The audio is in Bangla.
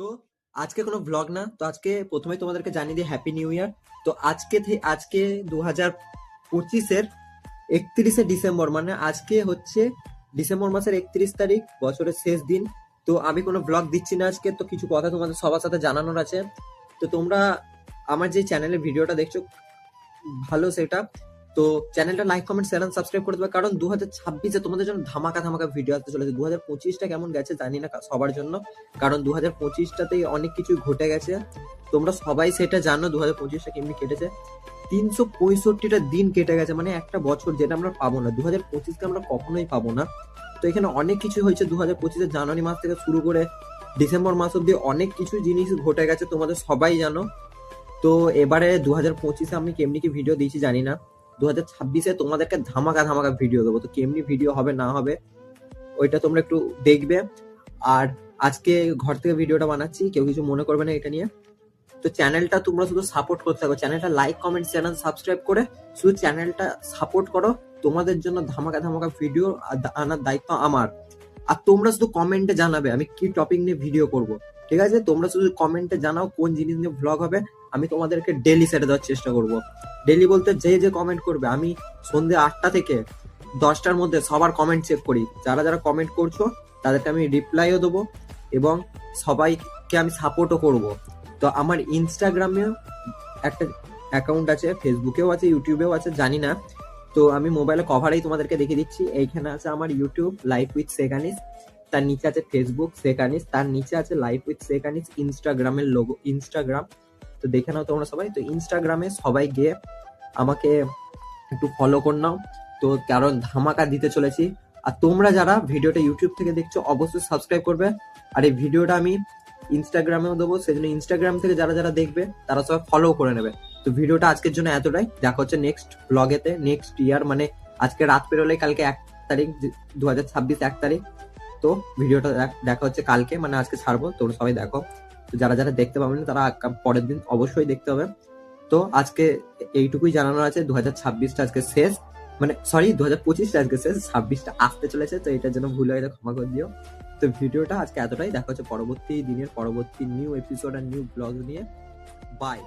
তো আজকে কোনো ব্লগ না, তো আজকে প্রথমে তোমাদেরকে জানিয়ে দিই হ্যাপি নিউ ইয়ার। তো আজকে 2025-এর 31শে ডিসেম্বর, মানে আজকে হচ্ছে ডিসেম্বর মাসের 31 তারিখ, বছরের শেষ দিন। তো আমি কোনো ব্লগ দিচ্ছি না আজকে, তো কিছু কথা তোমাদের সবার সাথে জানানোর আছে। তো তোমরা আমার যে চ্যানেলে ভিডিওটা দেখছো ভালো সেটা, তো চ্যানেলটা like comment share and subscribe করে দেবে, কারণ 2026-এ তোমাদের জন্য ধামাকা ধামাকা ভিডিও আসতে চলেছে। 2025টা কেমন গেছে জানি না সবার জন্য, কারণ 2025টাতেই অনেক কিছু ঘটে গেছে। তোমরা সবাই সেটা জানো 2025টা কেমনি কেটেছে। 365টা দিন কেটে গেছে, মানে একটা বছর, যেটা আমরা পাবো না 2025কে আমরা কখনোই পাবো না। তো এখানে অনেক কিছু হয়েছে 2025-এর জানুয়ারি মাস থেকে শুরু করে ডিসেম্বর মাস অব্দি অনেক কিছু জিনিস ঘটে গেছে, তোমাদের সবাই জানো। তো এবারে 2025-এ আমি কেমনি কি ভিডিও দিয়েছি জানি না, 2026-এ তোমাদেরকে ধামাকা ধামাকা ভিডিও দেবো। তো কেমনি ভিডিও হবে না হবে ওইটা তোমরা একটু দেখবে। আর আজকে ঘর থেকে ভিডিওটা বানাচ্ছি, কেউ কিছু মনে করবে না এটা নিয়ে। তো চ্যানেলটা তোমরা শুধু সাপোর্ট করতে থাকো, চ্যানেলটা লাইক কমেন্ট চ্যানেল সাবস্ক্রাইব করে শুধু চ্যানেলটা সাপোর্ট করো। তোমাদের জন্য ধামাকা ধামাকা ভিডিও আনার দায়িত্ব আমার। আর তোমরা শুধু কমেন্টে জানাবে আমি কি টপিক নিয়ে ভিডিও করব, ঠিক আছে? তোমরা শুধু কমেন্টে জানাও কোন জিনিস নিয়ে ব্লগ হবে, আমি তোমাদেরকে ডেলি সেটা দেওয়ার চেষ্টা করব। ডেলি বলতে যে যে কমেন্ট করবে, আমি সন্ধ্যে 8টা থেকে 10টার মধ্যে সবার কমেন্ট চেক করি। যারা যারা কমেন্ট করছো তাদেরকে আমি রিপ্লাইও দেবো এবং সবাইকে আমি সাপোর্টও করব। তো আমার ইনস্টাগ্রামেও একটা অ্যাকাউন্ট আছে, ফেসবুকেও আছে, ইউটিউবেও আছে, জানি না। তো আমি মোবাইলে কভারেই তোমাদেরকে দেখিয়ে দিচ্ছি। এইখানে আছে আমার ইউটিউব লাইফ উইথ সেকানিস, তার নিচে আছে ফেসবুক সেকানিস, তার নিচে আছে লাইফ উইথ সেকানিস ইনস্টাগ্রামের লোগো, ইনস্টাগ্রাম। তো দেখে নাও তোমরা সবাই। তো ইনস্টাগ্রামে সবাই গিয়ে আমাকে একটু ফলো করে নাও, তো কারণ ধামাকা দিতে চলেছি। আর তোমরা যারা ভিডিওটা ইউটিউব থেকে দেখছো অবশ্যই সাবস্ক্রাইব করবে। আর এই ভিডিওটা আমি ইনস্টাগ্রামেও দেবো, সেজন্য ইনস্টাগ্রাম থেকে যারা যারা দেখবে তারা সবাই ফলো করে নেবে। তো ভিডিওটা আজকের জন্য এতটাই, দেখা হচ্ছে নেক্সট ব্লগেতে নেক্সট ইয়ার, মানে আজকে রাত পেরোলে কালকে 1 তারিখ 2026 1 তারিখ। তো ভিডিওটা দেখা হচ্ছে কালকে, মানে আজকে ছাড়বো, তোমরা সবাই দেখো। তো যারা যারা দেখতে পাবেন তারা পরের দিন অবশ্যই দেখতে হবে। তো আজকে এইটুকুই জানানোর আছে, 2026টা আজকে শেষ, মানে সরি 2025টা আজকে শেষ, 26টা আসতে চলেছে। তো এটার জন্য ভুল হয়ে ক্ষমা করে দিও। তো ভিডিওটা আজকে এতটাই, দেখা হচ্ছে পরবর্তী দিনের পরবর্তী নিউ এপিসোড আর নিউ ব্লগ নিয়ে। বাই।